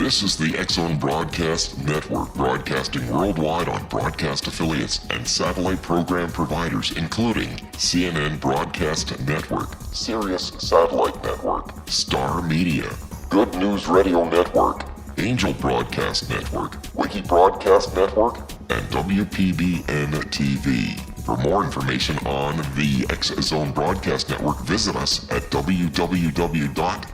This is the X-Zone Broadcast Network, broadcasting worldwide on broadcast affiliates and satellite program providers, including CNN Broadcast Network, Sirius Satellite Network, Star Media, Good News Radio Network, Angel Broadcast Network, Wiki Broadcast Network, and WPBN TV. For more information on the X-Zone Broadcast Network, visit us at www.xzbn.net.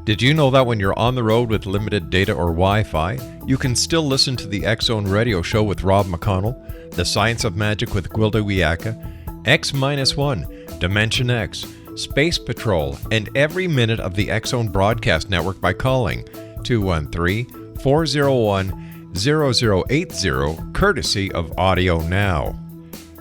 Did you know that when you're on the road with limited data or Wi-Fi, you can still listen to the X-Zone Radio Show with Rob McConnell, The Science of Magic with Gwilda Wiyaka, X-1, Dimension X, Space Patrol, and every minute of the X-Zone Broadcast Network by calling 213-401-0080, courtesy of Audio Now.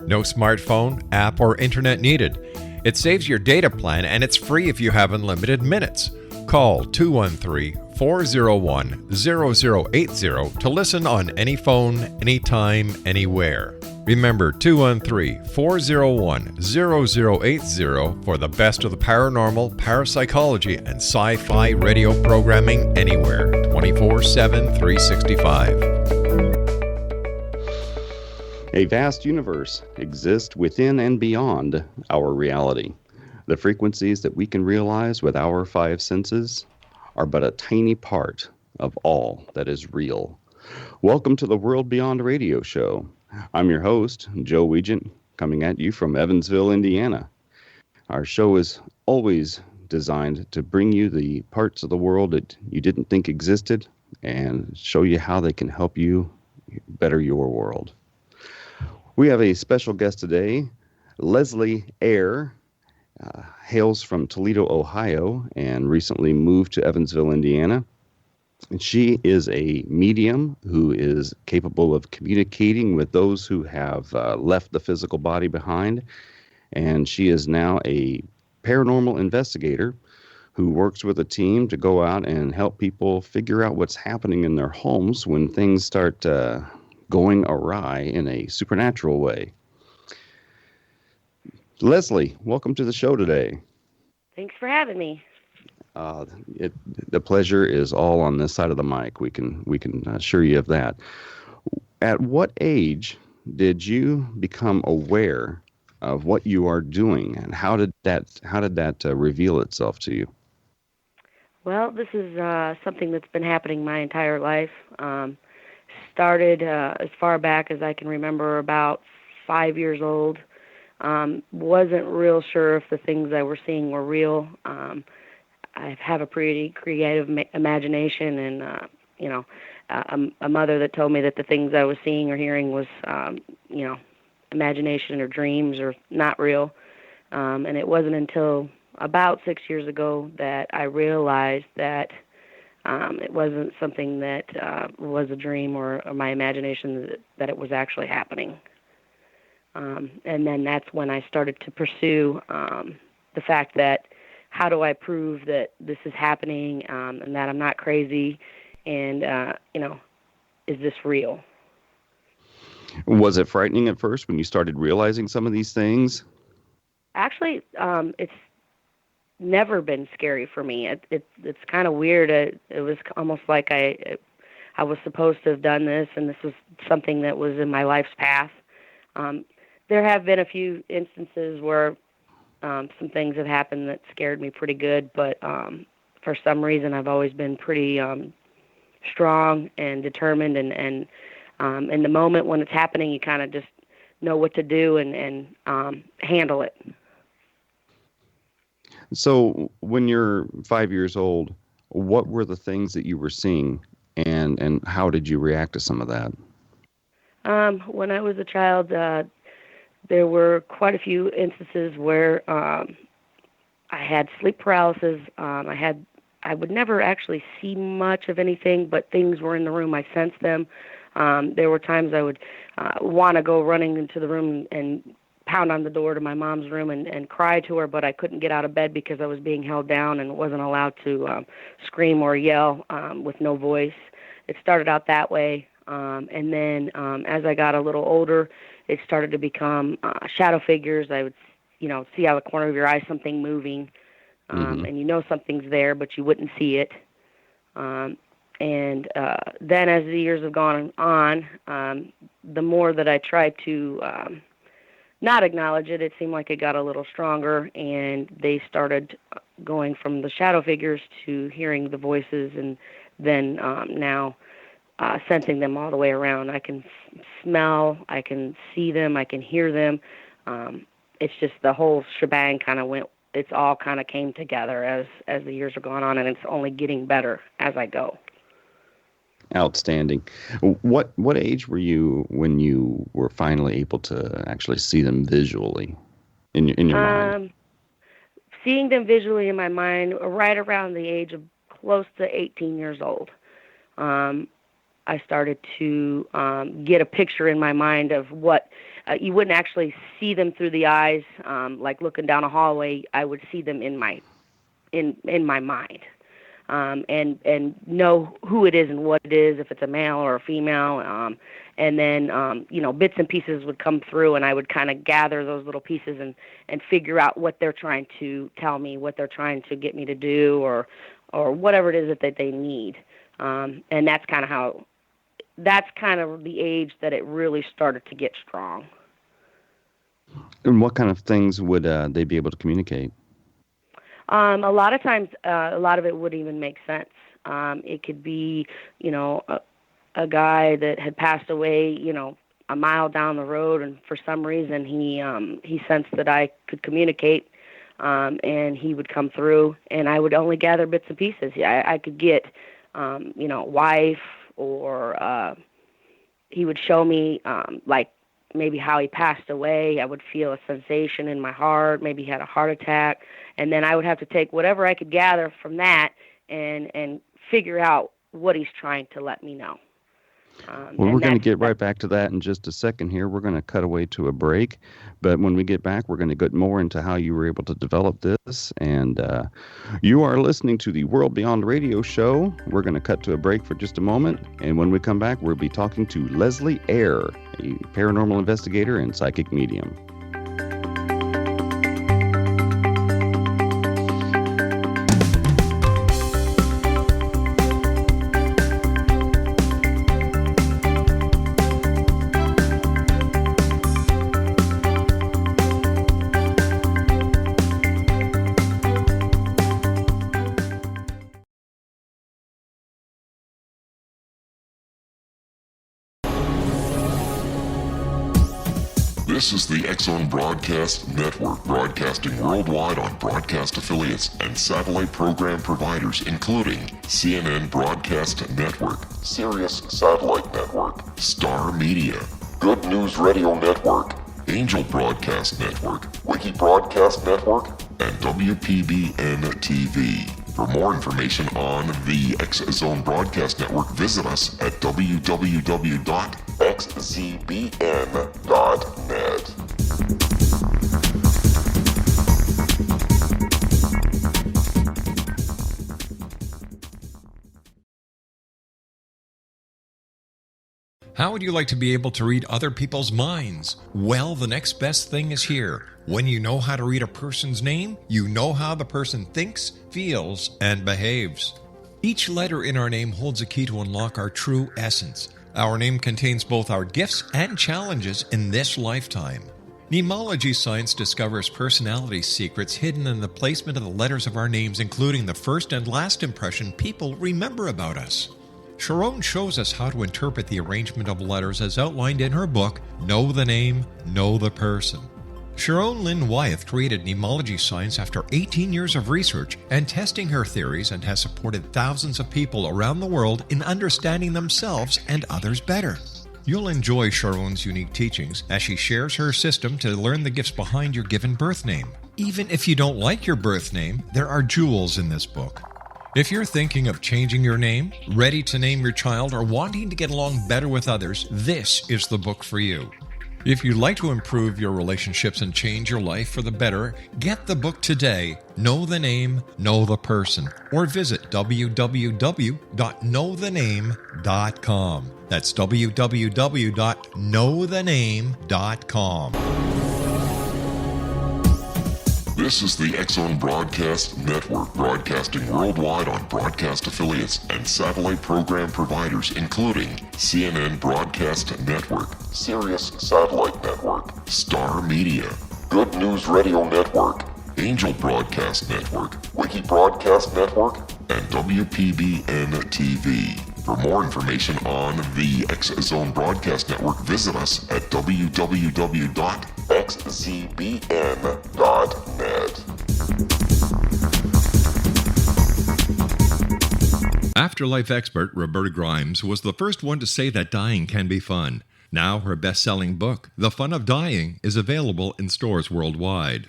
No smartphone, app, or internet needed. It saves your data plan and it's free if you have unlimited minutes. Call 213-401-0080 to listen on any phone, anytime, anywhere. Remember 213-401-0080 for the best of the paranormal, parapsychology, and sci-fi radio programming anywhere, 24/7, 365. A vast universe exists within and beyond our reality. The frequencies that we can realize with our five senses are but a tiny part of all that is real. Welcome to the World Beyond Radio Show. I'm your host, Joe Weigant, coming at you from Evansville, Indiana. Our show is always designed to bring you the parts of the world that you didn't think existed and show you how they can help you better your world. We have a special guest today, Leslie Eyre. Hails from Toledo, Ohio, and recently moved to Evansville, Indiana. And she is a medium who is capable of communicating with those who have left the physical body behind. And she is now a paranormal investigator who works with a team to go out and help people figure out what's happening in their homes when things start going awry in a supernatural way. Leslie, welcome to the show today. Thanks for having me. The pleasure is all on this side of the mic. We can assure you of that. At what age did you become aware of what you are doing, and how did that reveal itself to you? Well, this is something that's been happening my entire life. Started as far back as I can remember, about 5 years old. Wasn't real sure if the things I were seeing were real. I have a pretty creative imagination, and a mother that told me that the things I was seeing or hearing was imagination or dreams or not real. And it wasn't until about 6 years ago that I realized that it wasn't something that was a dream or my imagination, that it was actually happening. And then that's when I started to pursue the fact that, how do I prove that this is happening, and that I'm not crazy, and, is this real? Was it frightening at first when you started realizing some of these things? Actually, it's never been scary for me. It's kind of weird. It was almost like I was supposed to have done this, and this was something that was in my life's path. There have been a few instances where some things have happened that scared me pretty good, but for some reason I've always been pretty strong and determined, and in the moment when it's happening, you kind of just know what to do and handle it. So when you're 5 years old, what were the things that you were seeing, and how did you react to some of that? When I was a child, there were quite a few instances where I had sleep paralysis. I would never actually see much of anything, but things were in the room. I sensed them. There were times I would want to go running into the room and pound on the door to my mom's room and cry to her, but I couldn't get out of bed because I was being held down and wasn't allowed to scream or yell with no voice. It started out that way. And then as I got a little older, it started to become shadow figures. I would, see out of the corner of your eye something moving, and something's there, but you wouldn't see it. And then as the years have gone on, the more that I tried to not acknowledge it, it seemed like it got a little stronger, and they started going from the shadow figures to hearing the voices, and then now sensing them all the way around. I can smell, I can see them, I can hear them. It's just the whole shebang it's all kind of came together as the years are going on, and it's only getting better as I go. Outstanding. What age were you when you were finally able to actually see them visually in your mind? Seeing them visually in my mind right around the age of close to 18 years old. I started to get a picture in my mind of what you wouldn't actually see them through the eyes, like looking down a hallway. I would see them in my mind, and know who it is and what it is, if it's a male or a female. And then bits and pieces would come through, and I would kind of gather those little pieces and figure out what they're trying to tell me, what they're trying to get me to do, or whatever it is that they need. And that's kind of the age that it really started to get strong. And what kind of things would they be able to communicate? A lot of times, a lot of it wouldn't even make sense. It could be, a guy that had passed away, a mile down the road, and for some reason he sensed that I could communicate, and he would come through, and I would only gather bits and pieces. I could get, wife, or he would show me, like maybe how he passed away. I would feel a sensation in my heart. Maybe he had a heart attack, and then I would have to take whatever I could gather from that and figure out what he's trying to let me know. Well, we're going to get right back to that in just a second here. We're going to cut away to a break, but when we get back, we're going to get more into how you were able to develop this. And you are listening to the World Beyond Radio Show. We're going to cut to a break for just a moment, and when we come back, we'll be talking to Leslie Eyre, a paranormal investigator and psychic medium. This is the X-Zone Broadcast Network, broadcasting worldwide on broadcast affiliates and satellite program providers, including CNN Broadcast Network, Sirius Satellite Network, Star Media, Good News Radio Network, Angel Broadcast Network, Wiki Broadcast Network, and WPBN TV. For more information on the X-Zone Broadcast Network, visit us at www.xzbn.net. How would you like to be able to read other people's minds? Well, the next best thing is here. When you know how to read a person's name, you know how the person thinks, feels, and behaves. Each letter in our name holds a key to unlock our true essence. Our name contains both our gifts and challenges in this lifetime. Mnemology science discovers personality secrets hidden in the placement of the letters of our names, including the first and last impression people remember about us. Sharon shows us how to interpret the arrangement of letters as outlined in her book, Know the Name, Know the Person. Sharon Lynn Wyeth created mnemology science after 18 years of research and testing her theories, and has supported thousands of people around the world in understanding themselves and others better. You'll enjoy Sharon's unique teachings as she shares her system to learn the gifts behind your given birth name. Even if you don't like your birth name, there are jewels in this book. If you're thinking of changing your name, ready to name your child, or wanting to get along better with others, this is the book for you. If you'd like to improve your relationships and change your life for the better, get the book today, Know the Name, Know the Person, or visit www.knowthename.com. That's www.knowthename.com. This is the X-Zone Broadcast Network, broadcasting worldwide on broadcast affiliates and satellite program providers, including CNN Broadcast Network, Sirius Satellite Network, Star Media, Good News Radio Network, Angel Broadcast Network, Wiki Broadcast Network, and WPBN TV. For more information on the X-Zone Broadcast Network, visit us at www.xzbn.net. Afterlife expert Roberta Grimes was the first one to say that dying can be fun. Now her best-selling book, The Fun of Dying, is available in stores worldwide.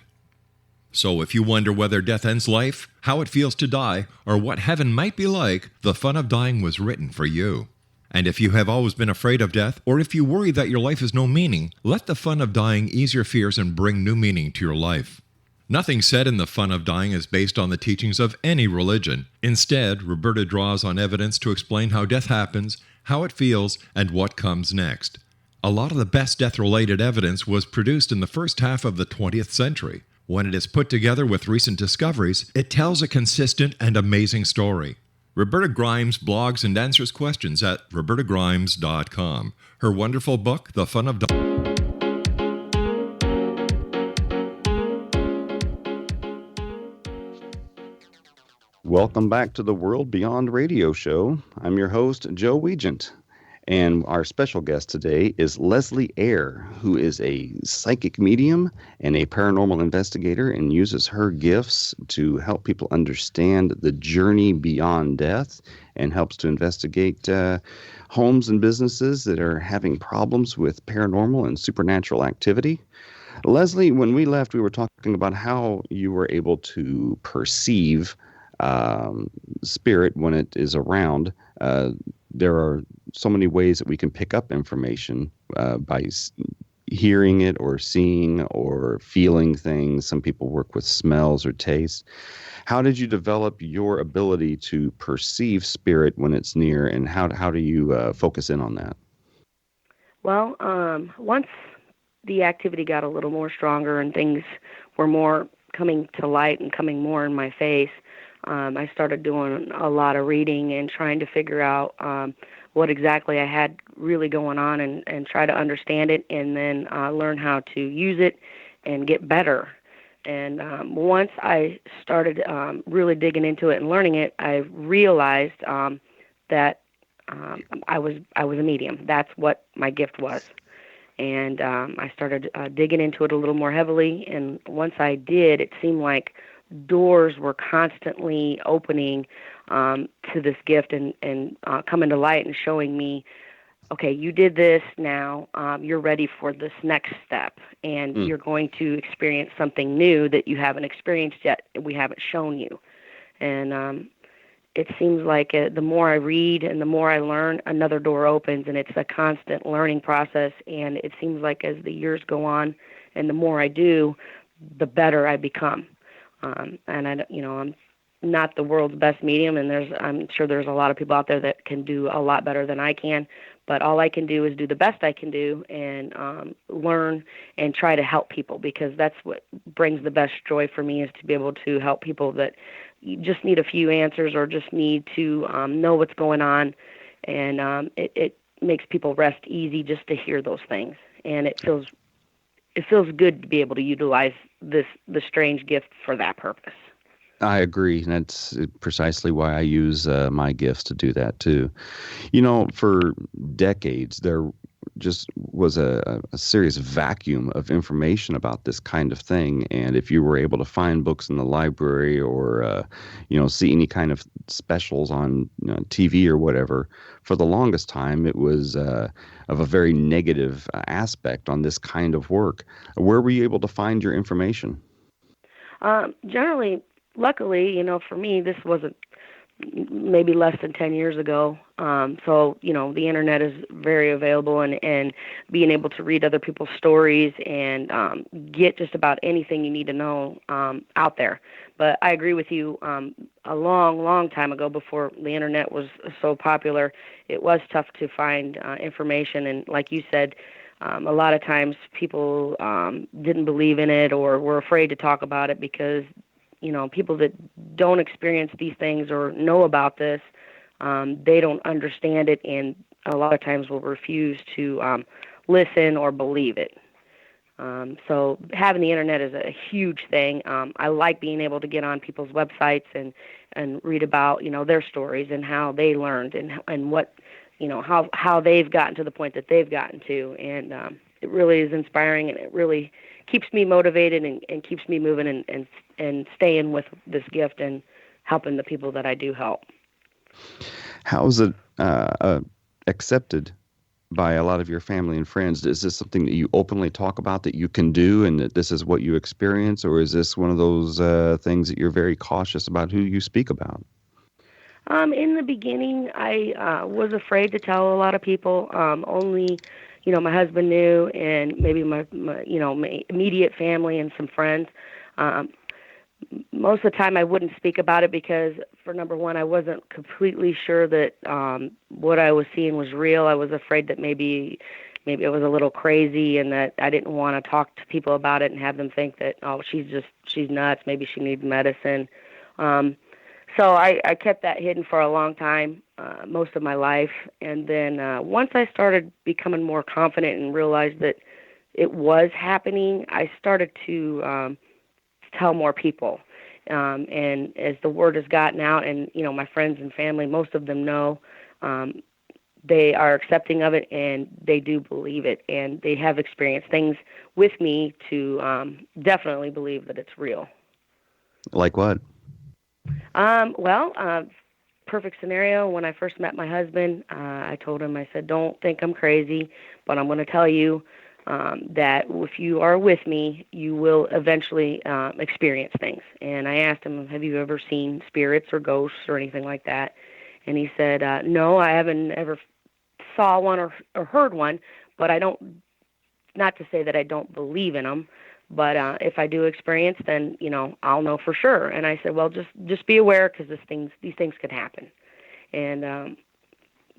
So if you wonder whether death ends life, how it feels to die, or what heaven might be like, The Fun of Dying was written for you. And if you have always been afraid of death, or if you worry that your life has no meaning, let The Fun of Dying ease your fears and bring new meaning to your life. Nothing said in The Fun of Dying is based on the teachings of any religion. Instead, Roberta draws on evidence to explain how death happens, how it feels, and what comes next. A lot of the best death-related evidence was produced in the first half of the 20th century. When it is put together with recent discoveries, it tells a consistent and amazing story. Roberta Grimes blogs and answers questions at robertagrimes.com. Her wonderful book, The Fun of Dying. Welcome back to the World Beyond Radio Show. I'm your host, Joe Weigant. And our special guest today is Leslie Eyre, who is a psychic medium and a paranormal investigator and uses her gifts to help people understand the journey beyond death and helps to investigate homes and businesses that are having problems with paranormal and supernatural activity. Leslie, when we left, we were talking about how you were able to perceive spirit when it is around. There are so many ways that we can pick up information by hearing it or seeing or feeling things. Some people work with smells or tastes. How did you develop your ability to perceive spirit when it's near, and how do you focus in on that? Well, once the activity got a little more stronger and things were more coming to light and coming more in my face, I started doing a lot of reading and trying to figure out what exactly I had really going on and try to understand it and then learn how to use it and get better. And once I started really digging into it and learning it, I realized that I was a medium. That's what my gift was. And I started digging into it a little more heavily. And once I did, it seemed like doors were constantly opening to this gift and coming to light and showing me, okay, you did this, now you're ready for this next step, and you're going to experience something new that you haven't experienced yet, we haven't shown you. And it seems like the more I read and the more I learn, another door opens, and it's a constant learning process. And it seems like as the years go on and the more I do, the better I become. And I'm not the world's best medium, and I'm sure there's a lot of people out there that can do a lot better than I can. But all I can do is do the best I can do and learn and try to help people, because that's what brings the best joy for me, is to be able to help people that just need a few answers or just need to know what's going on. And it makes people rest easy just to hear those things. And it feels good to be able to utilize the strange gift for that purpose. I agree. And that's precisely why I use my gifts to do that too. You know, for decades, there just was a serious vacuum of information about this kind of thing. And if you were able to find books in the library or, see any kind of specials on TV or whatever, for the longest time, it was of a very negative aspect on this kind of work. Where were you able to find your information? Generally, luckily, for me, this wasn't maybe less than 10 years ago. So, the internet is very available, and being able to read other people's stories and get just about anything you need to know out there. But I agree with you, a long, long time ago, before the internet was so popular, it was tough to find information. And like you said, a lot of times people didn't believe in it or were afraid to talk about it because people that don't experience these things or know about this, they don't understand it, and a lot of times will refuse to listen or believe it. So having the internet is a huge thing. I like being able to get on people's websites and read about, their stories and how they learned and what, how they've gotten to the point that they've gotten to. And it really is inspiring, and it really keeps me motivated and keeps me moving and staying with this gift and helping the people that I do help. How is it accepted by a lot of your family and friends? Is this something that you openly talk about that you can do and that this is what you experience, or is this one of those things that you're very cautious about who you speak about? In the beginning, I was afraid to tell a lot of people. Only my husband knew, and maybe my immediate family and some friends. Most of the time I wouldn't speak about it because, for number one, I wasn't completely sure that what I was seeing was real. I was afraid that maybe it was a little crazy, and that I didn't want to talk to people about it and have them think that, oh, she's nuts, maybe she needs medicine. So I kept that hidden for a long time, most of my life. And then once I started becoming more confident and realized that it was happening, I started to tell more people. And as the word has gotten out, and, my friends and family, most of them know, they are accepting of it, and they do believe it. And they have experienced things with me to definitely believe that it's real. Like what? Perfect scenario. When I first met my husband, I told him, I said, don't think I'm crazy, but I'm going to tell you that if you are with me, you will eventually experience things. And I asked him, have you ever seen spirits or ghosts or anything like that? And he said, no, I haven't ever saw one or heard one, but not to say that I don't believe in them. But if I do experience, then, I'll know for sure. And I said, well, just be aware, because these things could happen. And a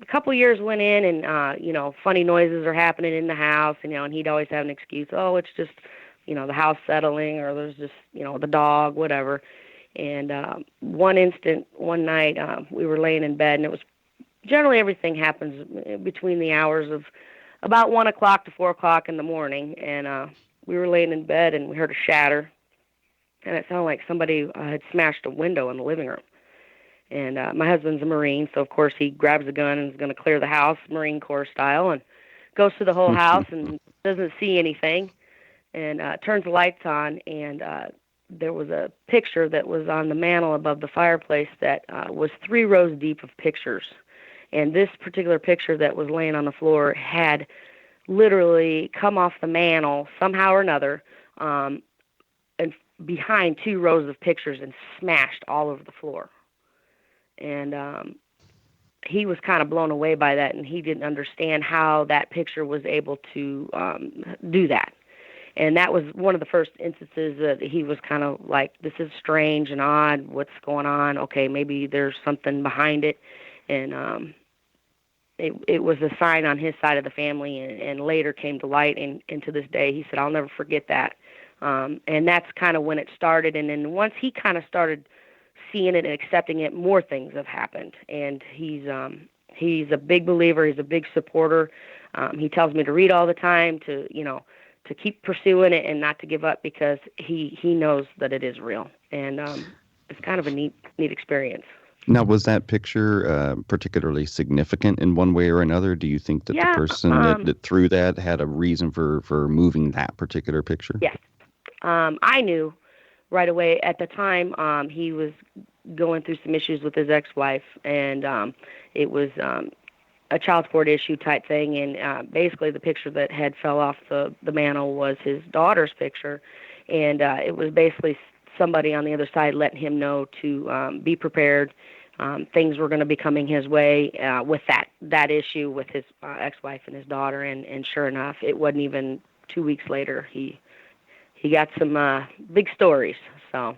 couple years went in, and, funny noises are happening in the house, and he'd always have an excuse. Oh, it's just, the house settling, or there's just, the dog, whatever. And one night, we were laying in bed, and it was generally everything happens between the hours of about 1 o'clock to 4 o'clock in the morning. And we were laying in bed, and we heard a shatter, and it sounded like somebody had smashed a window in the living room. And my husband's a Marine, so of course he grabs a gun and is going to clear the house, Marine Corps style, and goes through the whole house and doesn't see anything, and turns the lights on, and there was a picture that was on the mantle above the fireplace that was 3 rows deep of pictures. And this particular picture that was laying on the floor had literally come off the mantle somehow or another, and behind 2 rows of pictures, and smashed all over the floor. And he was kind of blown away by that, and he didn't understand how that picture was able to do that. And that was one of the first instances that he was kind of like, this is strange and odd, what's going on? Okay, maybe there's something behind it. And it was a sign on his side of the family, and later came to light, and to this day, he said, I'll never forget that. And that's kind of when it started. And then once he kind of started seeing it and accepting it, more things have happened. And he's a big believer. He's a big supporter. He tells me to read all the time, to keep pursuing it and not to give up, because he knows that it is real. And it's kind of a neat experience. Now, was that picture particularly significant in one way or another? Do you think that the person that threw that had a reason for moving that particular picture? Yes. I knew right away. At the time, he was going through some issues with his ex-wife, and it was a child support issue type thing. And basically the picture that had fell off the mantle was his daughter's picture, and it was basically somebody on the other side letting him know to be prepared. things were going to be coming his way with that issue with his ex-wife and his daughter, and sure enough, it wasn't even 2 weeks later he got some big stories. So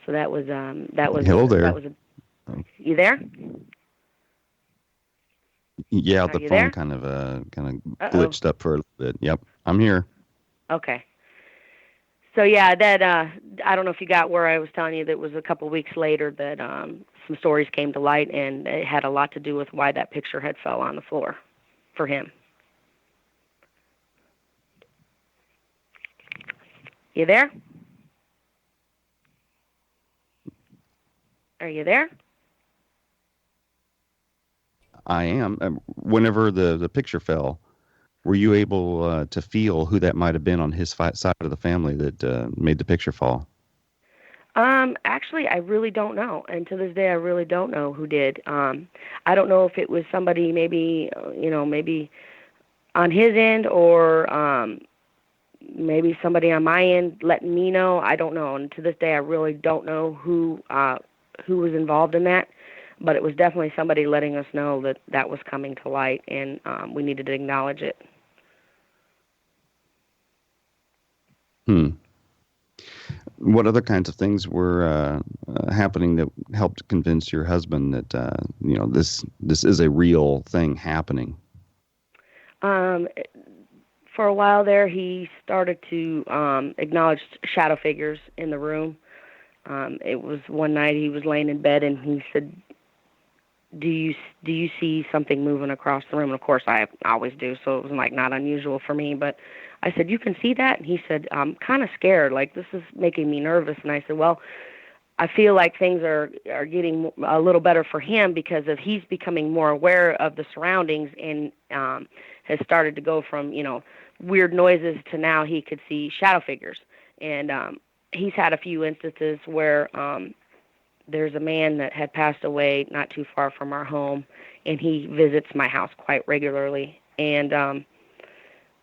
that was Hello there. You there? Yeah, Are the you phone there? kind of Uh-oh. glitched up for a little bit. Yep, I'm here. Okay. So yeah, that I don't know if you got where I was telling you that it was a couple weeks later that some stories came to light, and it had a lot to do with why that picture had fell on the floor for him. You there? Are you there? I am. Whenever the picture fell, were you able to feel who that might have been on his side of the family that made the picture fall? Actually, I really don't know, and to this day, I really don't know who did. I don't know if it was somebody maybe maybe on his end, or maybe somebody on my end letting me know. I don't know, and to this day, I really don't know who was involved in that. But it was definitely somebody letting us know that was coming to light, and we needed to acknowledge it. What other kinds of things were happening that helped convince your husband that this is a real thing happening? For a while there, he started to acknowledge shadow figures in the room. It was one night he was laying in bed, and he said, do you see something moving across the room? And of course, I always do, so it was like not unusual for me. But I said, you can see that? And he said, I'm kind of scared. Like, this is making me nervous. And I said, well, I feel like things are getting a little better for him because he's becoming more aware of the surroundings, and has started to go from weird noises to now he could see shadow figures. And he's had a few instances where there's a man that had passed away not too far from our home, and he visits my house quite regularly. And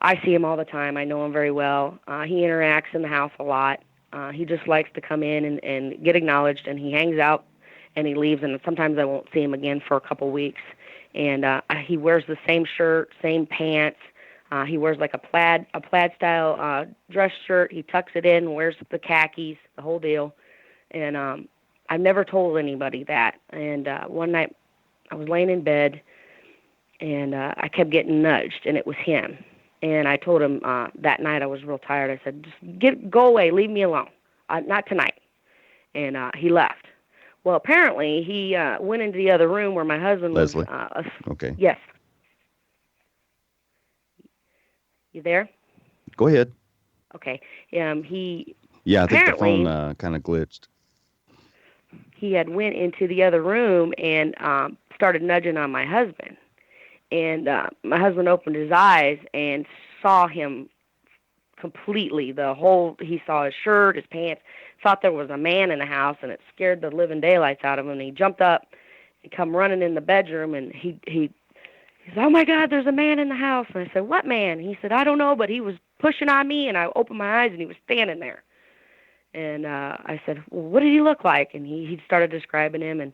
I see him all the time. I know him very well. He interacts in the house a lot. He just likes to come in and get acknowledged, and he hangs out and he leaves, and sometimes I won't see him again for a couple weeks. And he wears the same shirt, same pants. He wears like a plaid style dress shirt. He tucks it in, wears the khakis, the whole deal. And I've never told anybody that. And one night I was laying in bed, and I kept getting nudged, and it was him. And I told him that night I was real tired. I said, just go away, leave me alone. Not tonight. And he left. Well, apparently he went into the other room where my husband Leslie. was. Okay. Yes. You there? Go ahead. Okay. He. Yeah, I think the apparently, phone kind of glitched. He had went into the other room and started nudging on my husband. And my husband opened his eyes and saw him completely. He saw his shirt, his pants, thought there was a man in the house, and it scared the living daylights out of him. And he jumped up and come running in the bedroom, and he said, oh my God, there's a man in the house. And I said, what man? He said, I don't know, but he was pushing on me, and I opened my eyes, and he was standing there. And I said, well, what did he look like? And he started describing him, and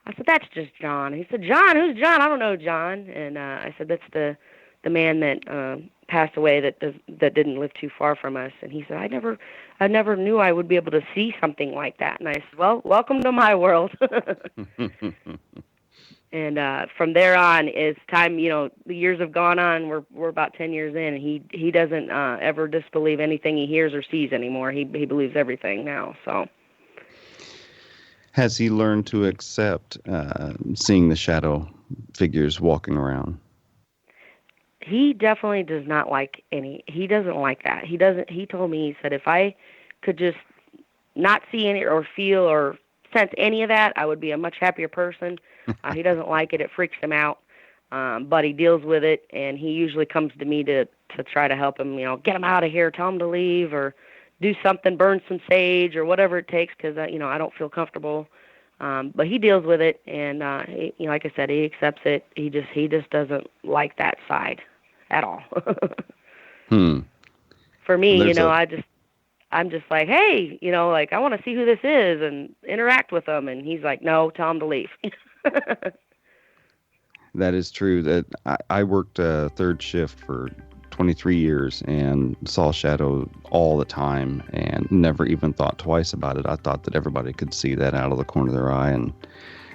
I said, that's just John. He said, John? Who's John? I don't know John. And I said, that's the man that passed away that didn't live too far from us. And he said, I never knew I would be able to see something like that. And I said, well, welcome to my world. And from there on, as time, the years have gone on, we're about 10 years in, and he doesn't ever disbelieve anything he hears or sees anymore. He believes everything now. So. Has he learned to accept seeing the shadow figures walking around? He definitely does not like he doesn't like that. He told me, he said, if I could just not see any or feel or sense any of that, I would be a much happier person. He doesn't like it. It freaks him out. But he deals with it, and he usually comes to me to try to help him, get him out of here, tell him to leave, or do something, burn some sage or whatever it takes, because I don't feel comfortable. But he deals with it, and like I said, he accepts it. He just doesn't like that side at all. For me, I'm just like, hey, like, I want to see who this is and interact with them. And he's like, no, tell him to leave. That is true. That I worked third shift for 23 years and saw shadow all the time and never even thought twice about it. I thought that everybody could see that out of the corner of their eye, and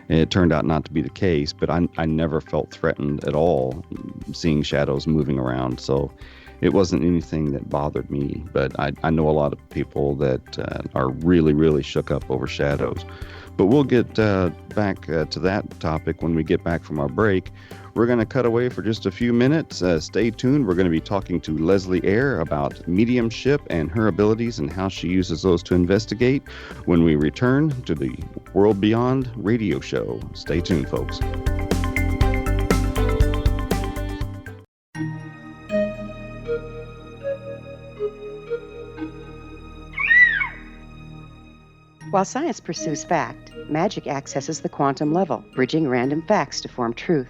it turned out not to be the case. But I never felt threatened at all seeing shadows moving around. So it wasn't anything that bothered me. But I know a lot of people that are really, really shook up over shadows. But we'll get back to that topic when we get back from our break. We're going to cut away for just a few minutes. Stay tuned. We're going to be talking to Leslie Eyre about mediumship and her abilities and how she uses those to investigate when we return to the World Beyond radio show. Stay tuned, folks. While science pursues fact, magic accesses the quantum level, bridging random facts to form truth.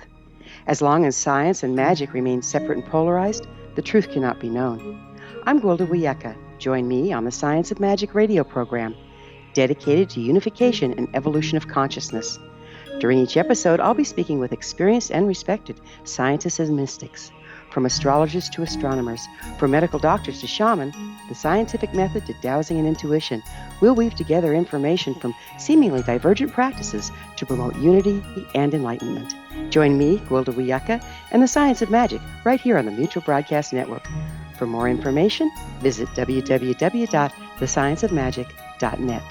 As long as science and magic remain separate and polarized, the truth cannot be known. I'm Gwilda Wiyaka. Join me on the Science of Magic radio program, dedicated to unification and evolution of consciousness. During each episode, I'll be speaking with experienced and respected scientists and mystics. From astrologers to astronomers, from medical doctors to shaman, the scientific method to dowsing and intuition, we'll weave together information from seemingly divergent practices to promote unity and enlightenment. Join me, Gwilda Wiyaka, and the Science of Magic right here on the Mutual Broadcast Network. For more information, visit www.thescienceofmagic.net.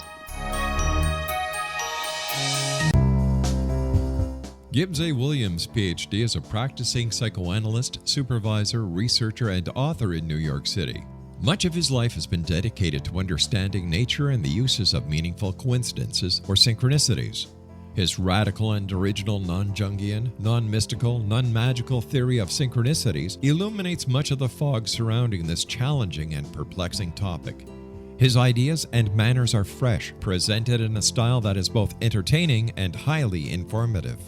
Gibbs A. Williams, Ph.D., is a practicing psychoanalyst, supervisor, researcher, and author in New York City. Much of his life has been dedicated to understanding nature and the uses of meaningful coincidences or synchronicities. His radical and original non-Jungian, non-mystical, non-magical theory of synchronicities illuminates much of the fog surrounding this challenging and perplexing topic. His ideas and manners are fresh, presented in a style that is both entertaining and highly informative.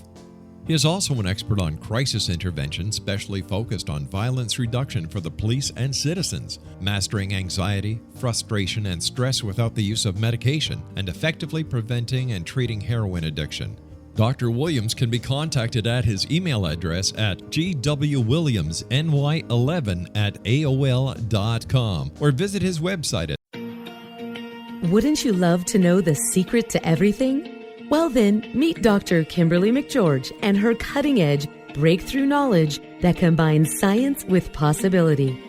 He is also an expert on crisis intervention, specially focused on violence reduction for the police and citizens, mastering anxiety, frustration, and stress without the use of medication, and effectively preventing and treating heroin addiction. Dr. Williams can be contacted at his email address at gwwilliamsny11@aol.com or visit his website at. Wouldn't you love to know the secret to everything? Well then, meet Dr. Kimberly McGeorge and her cutting-edge breakthrough knowledge that combines science with possibility.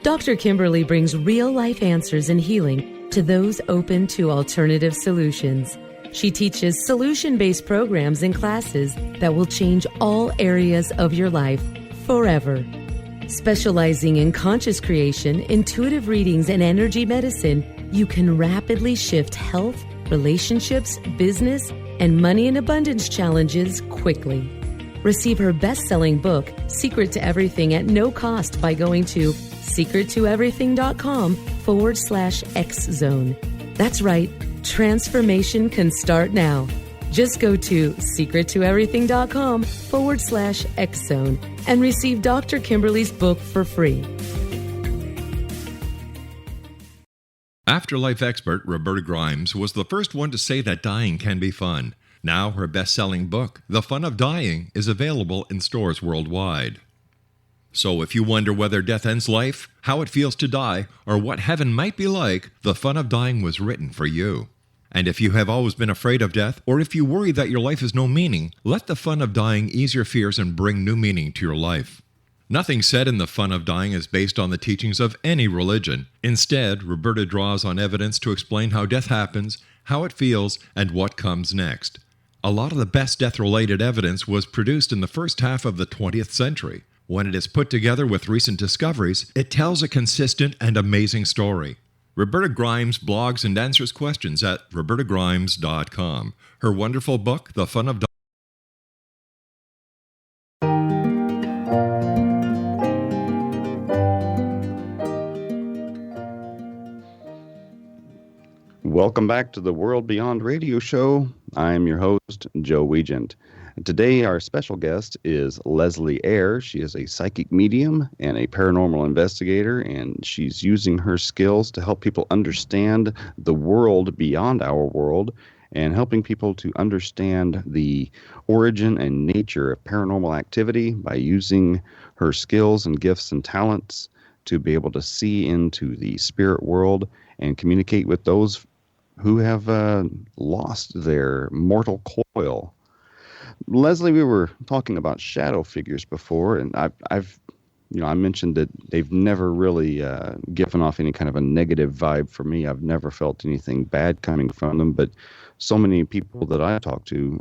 Dr. Kimberly brings real-life answers and healing to those open to alternative solutions. She teaches solution-based programs and classes that will change all areas of your life forever. Specializing in conscious creation, intuitive readings, and energy medicine, you can rapidly shift health, relationships, business, and money and abundance challenges quickly. Receive her best-selling book, Secret to Everything, at no cost by going to secrettoeverything.com/X-Zone. That's right, transformation can start now. Just go to secrettoeverything.com/X-Zone and receive Dr. Kimberly's book for free. Afterlife expert Roberta Grimes was the first one to say that dying can be fun. Now her best-selling book, The Fun of Dying, is available in stores worldwide. So if you wonder whether death ends life, how it feels to die, or what heaven might be like, The Fun of Dying was written for you. And if you have always been afraid of death, or if you worry that your life has no meaning, let The Fun of Dying ease your fears and bring new meaning to your life. Nothing said in The Fun of Dying is based on the teachings of any religion. Instead, Roberta draws on evidence to explain how death happens, how it feels, and what comes next. A lot of the best death-related evidence was produced in the first half of the 20th century. When it is put together with recent discoveries, it tells a consistent and amazing story. Roberta Grimes blogs and answers questions at robertagrimes.com. Her wonderful book, The Fun of Dying. Welcome back to the World Beyond radio show. I'm your host, Joe Weigant. Today, our special guest is Leslie Eyre. She is a psychic medium and a paranormal investigator, and she's using her skills to help people understand the world beyond our world and helping people to understand the origin and nature of paranormal activity by using her skills and gifts and talents to be able to see into the spirit world and communicate with those who have lost their mortal coil. Leslie, we were talking about shadow figures before, and I mentioned that they've never really given off any kind of a negative vibe for me. I've never felt anything bad coming from them, but so many people that I talk to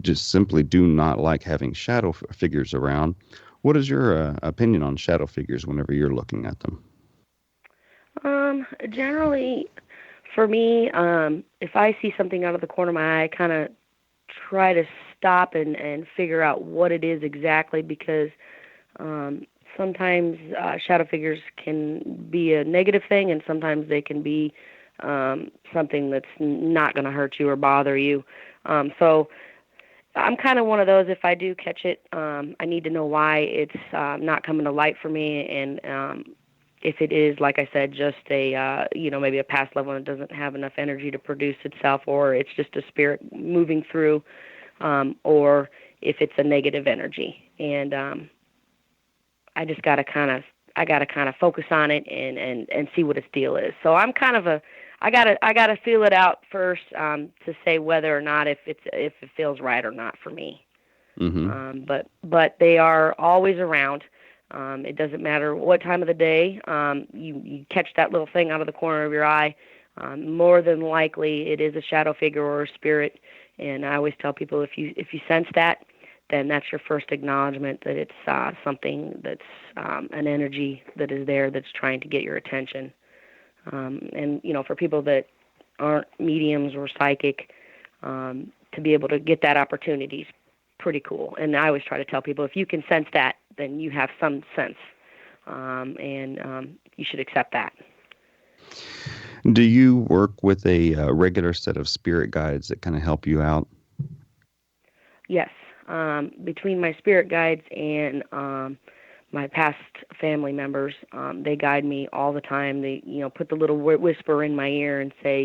just simply do not like having shadow figures around. What is your opinion on shadow figures whenever you're looking at them? Generally, for me, if I see something out of the corner of my eye, I kind of try to stop and figure out what it is exactly, because sometimes shadow figures can be a negative thing, and sometimes they can be something that's not going to hurt you or bother you. So I'm kind of one of those, if I do catch it, I need to know why it's not coming to light for me, and if it is, like I said, just a, maybe a past level and it doesn't have enough energy to produce itself, or it's just a spirit moving through, or if it's a negative energy. And I just got to kind of focus on it and see what its deal is. So I'm kind of I gotta feel it out first to say whether or not if it feels right or not for me. Mm-hmm. But they are always around. It doesn't matter what time of the day. You catch that little thing out of the corner of your eye. More than likely, it is a shadow figure or a spirit. And I always tell people, if you sense that, then that's your first acknowledgement that it's something that's an energy that is there that's trying to get your attention. And for people that aren't mediums or psychic, to be able to get that opportunity is pretty cool. And I always try to tell people, if you can sense that, then you have some sense, and you should accept that. Do you work with a regular set of spirit guides that kind of help you out? Yes. Between my spirit guides and my past family members, they guide me all the time. They, put the little whisper in my ear and say,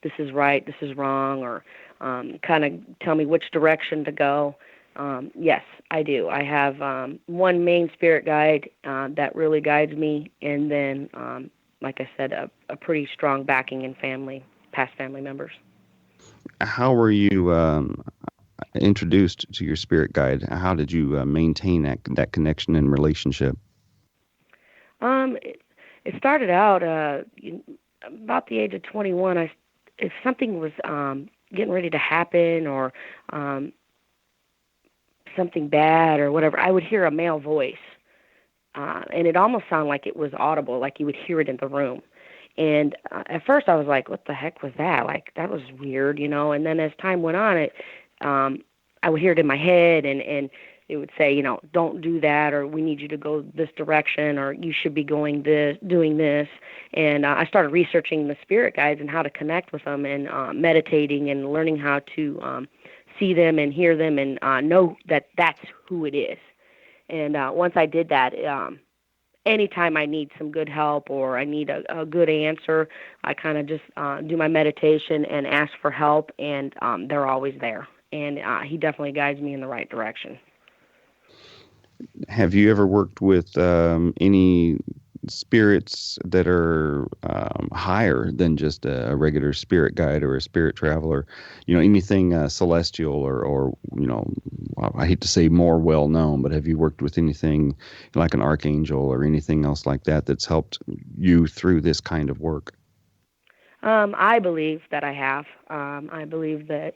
this is right, this is wrong, or kind of tell me which direction to go. Yes, I do. I have one main spirit guide that really guides me, and then, like I said, a pretty strong backing in past family members. How were you introduced to your spirit guide? How did you maintain that connection and relationship? It started out about the age of 21. If something was getting ready to happen, or something bad or whatever, I would hear a male voice, and it almost sounded like it was audible, like you would hear it in the room. And at first I was like, what the heck was that? Like, that was weird, And then as time went on, I would hear it in my head, and it would say, don't do that, or we need you to go this direction, or you should be doing this. And I started researching the spirit guides and how to connect with them, and meditating and learning how to see them and hear them and know that that's who it is. And once I did that, anytime I need some good help or I need a good answer, I kind of just do my meditation and ask for help, and they're always there. And he definitely guides me in the right direction. Have you ever worked with any spirits that are higher than just a regular spirit guide or a spirit traveler? Anything celestial or I hate to say more well known, but have you worked with anything like an archangel or anything else like that that's helped you through this kind of work? I believe that I have. I believe that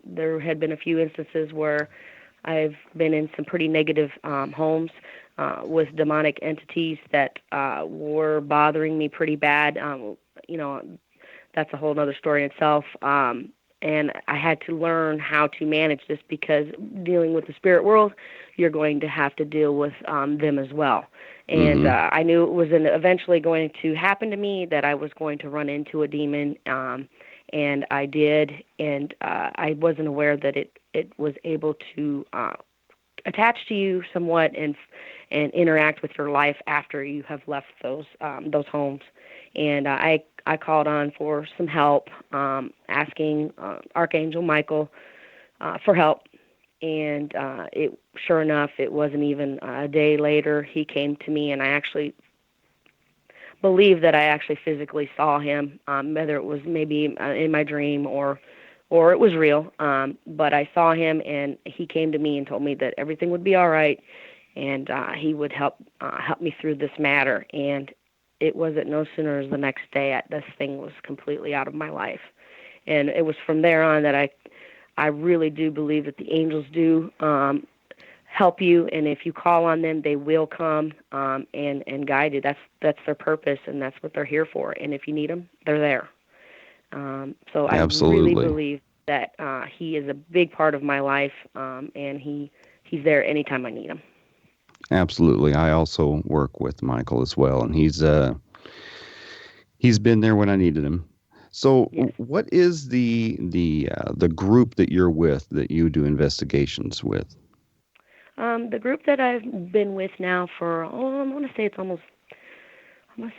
there had been a few instances where I've been in some pretty negative homes with demonic entities that were bothering me pretty bad. That's a whole other story in itself. And I had to learn how to manage this, because dealing with the spirit world, you're going to have to deal with them as well. And I knew it was eventually going to happen to me, that I was going to run into a demon, and I did, and I wasn't aware that it was able to attach to you somewhat and interact with your life after you have left those homes. And I called on for some help, asking Archangel Michael for help. And sure enough, it wasn't even a day later he came to me, and I actually believe that I actually physically saw him, whether it was maybe in my dream or it was real. But I saw him, and he came to me and told me that everything would be all right, and he would help me through this matter. And it wasn't no sooner as the next day this thing was completely out of my life. And it was from there on that I really do believe that the angels do help you, and if you call on them, they will come and guide you. That's their purpose, and that's what they're here for. And if you need them, they're there. So Absolutely. I really believe that he is a big part of my life, and he's there anytime I need him. Absolutely. I also work with Michael as well, and he's been there when I needed him. So, Yes. what is the group that you're with that you do investigations with? The group that I've been with now for, I want to say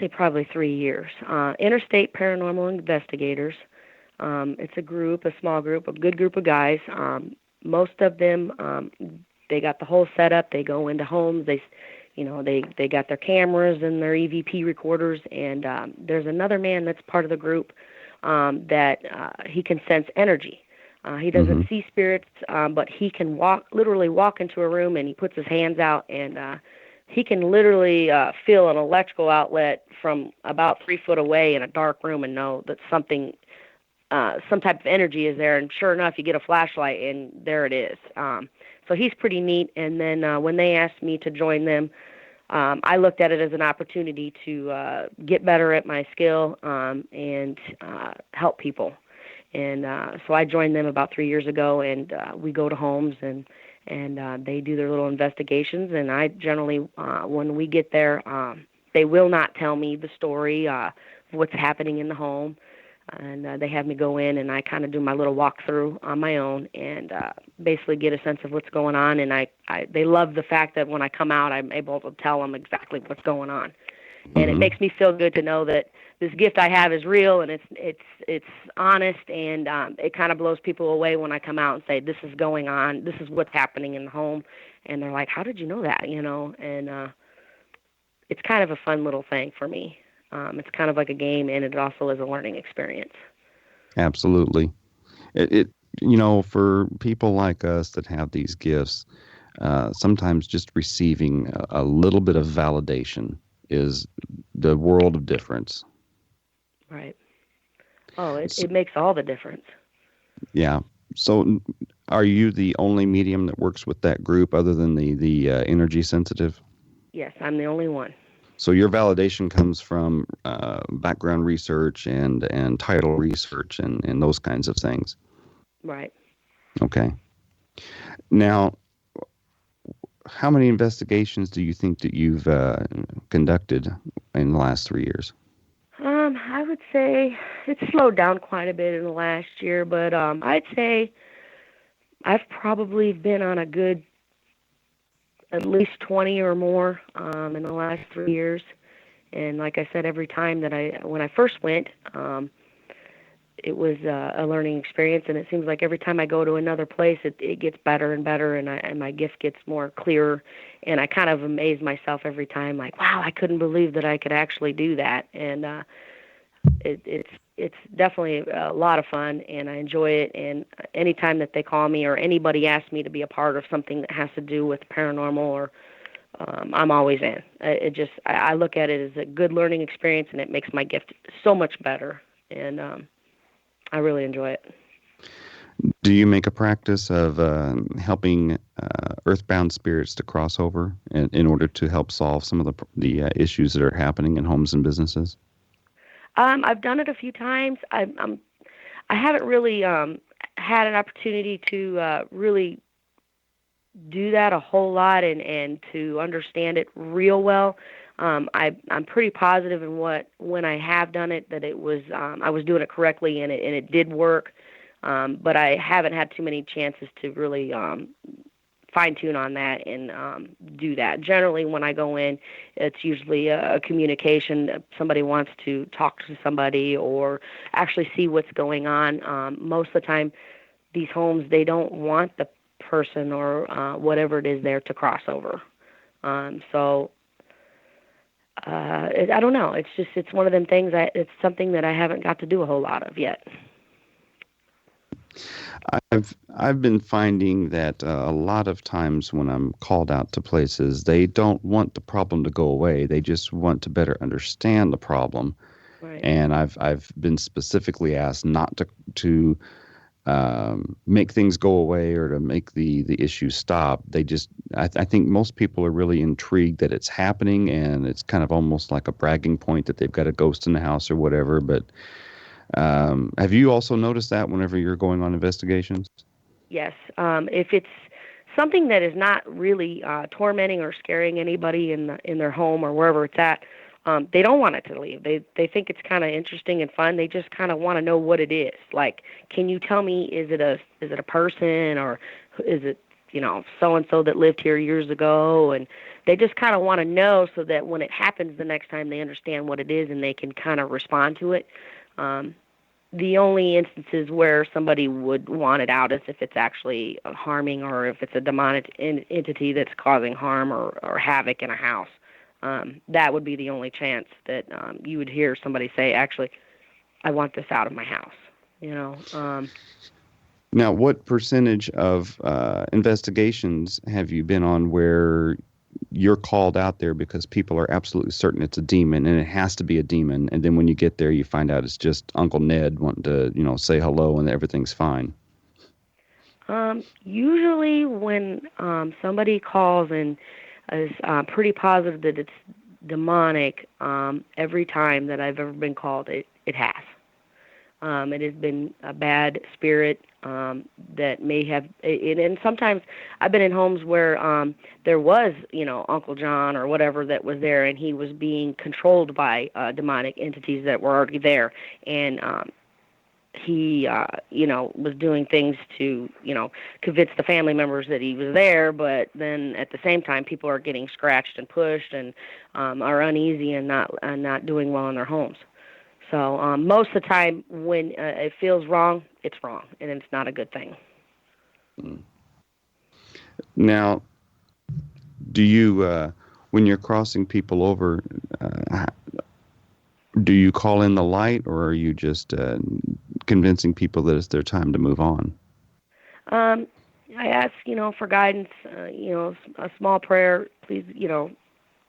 probably 3 years. Interstate Paranormal Investigators. It's a small group, a good group of guys. Most of them, they got the whole setup. They go into homes. They got their cameras and their EVP recorders. And there's another man that's part of the group that he can sense energy. He doesn't see spirits, but he can literally walk into a room, and he puts his hands out, and he can literally feel an electrical outlet from about 3 foot away in a dark room and know that some type of energy is there. And sure enough, you get a flashlight, and there it is. So he's pretty neat. And then when they asked me to join them, I looked at it as an opportunity to get better at my skill and help people. And so I joined them about 3 years ago, and we go to homes and they do their little investigations. And I generally, when we get there, they will not tell me the story of what's happening in the home. And they have me go in, and I kind of do my little walkthrough on my own and basically get a sense of what's going on. And they love the fact that when I come out, I'm able to tell them exactly what's going on. And it makes me feel good to know that this gift I have is real, and it's honest, and it kind of blows people away when I come out and say, this is going on, this is what's happening in the home. And they're like, how did you know that? And it's kind of a fun little thing for me. It's kind of like a game, and it also is a learning experience. Absolutely. It for people like us that have these gifts, sometimes just receiving a little bit of validation is the world of difference. Right. Oh, it makes all the difference. Yeah. So are you the only medium that works with that group other than the energy sensitive? Yes, I'm the only one. So your validation comes from background research and title research and those kinds of things. Right. Okay. Now, how many investigations do you think that you've conducted in the last 3 years? I would say it's slowed down quite a bit in the last year, but I'd say I've probably been on a good at least 20 or more in the last 3 years. And like I said, every time when I first went, it was a learning experience, and it seems like every time I go to another place, it gets better and better, and my gift gets more clear, and I kind of amaze myself every time, like, wow, I couldn't believe that I could actually do that. And it's definitely a lot of fun, and I enjoy it. And anytime that they call me or anybody asks me to be a part of something that has to do with paranormal, or I'm always in. I look at it as a good learning experience, and it makes my gift so much better. And I really enjoy it. Do you make a practice of helping earthbound spirits to cross over in order to help solve some of the issues that are happening in homes and businesses? I've done it a few times. I haven't really had an opportunity to really do that a whole lot and to understand it real well. I'm pretty positive in when I have done it that it was I was doing it correctly and it did work. But I haven't had too many chances to really fine tune on that and do that. Generally, when I go in, it's usually a communication. Somebody wants to talk to somebody or actually see what's going on. Most of the time, these homes, they don't want the person or whatever it is there to cross over. I don't know. It's one of them things. It's something that I haven't got to do a whole lot of yet. I've been finding that a lot of times when I'm called out to places, they don't want the problem to go away. They just want to better understand the problem. Right. And I've been specifically asked not to make things go away or to make the issue stop. I think most people are really intrigued that it's happening, and it's kind of almost like a bragging point that they've got a ghost in the house or whatever. But have you also noticed that whenever you're going on investigations? Yes. If it's something that is not really tormenting or scaring anybody in their home or wherever it's at, they don't want it to leave. They think it's kind of interesting and fun. They just kind of want to know what it is. Like, can you tell me, is it a person, or is it, so and so that lived here years ago? And they just kind of want to know so that when it happens the next time, they understand what it is and they can kind of respond to it. The only instances where somebody would want it out is if it's actually harming, or if it's a demonic entity that's causing harm or havoc in a house. That would be the only chance that you would hear somebody say, actually, I want this out of my house. Now, what percentage of investigations have you been on where you're called out there because people are absolutely certain it's a demon and it has to be a demon, and then when you get there you find out it's just Uncle Ned wanting to say hello and everything's fine? Usually when somebody calls and is pretty positive that it's demonic, every time that I've ever been called, it has. It has been a bad spirit that may have, and sometimes I've been in homes where there was, Uncle John or whatever that was there, and he was being controlled by demonic entities that were already there, and he, was doing things to, convince the family members that he was there, but then at the same time, people are getting scratched and pushed and are uneasy and not doing well in their homes. So most of the time when it feels wrong, it's wrong, and it's not a good thing. Now, do you, when you're crossing people over, do you call in the light, or are you just convincing people that it's their time to move on? I ask, for guidance, a small prayer, please,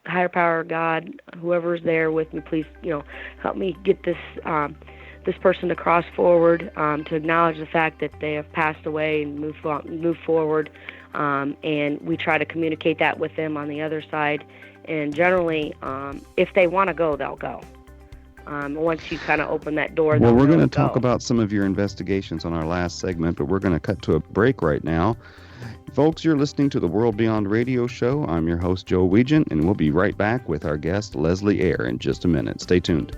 higher power, God, whoever's there with me, please, help me get this person to cross forward, to acknowledge the fact that they have passed away and move forward. And we try to communicate that with them on the other side. And generally, if they want to go, they'll go. Once you kind of open that door, well, we're going to talk about some of your investigations on our last segment, but we're going to cut to a break right now. Folks, you're listening to the World Beyond Radio Show. I'm your host, Joe Weigant, and we'll be right back with our guest, Leslie Eyre, in just a minute. Stay tuned.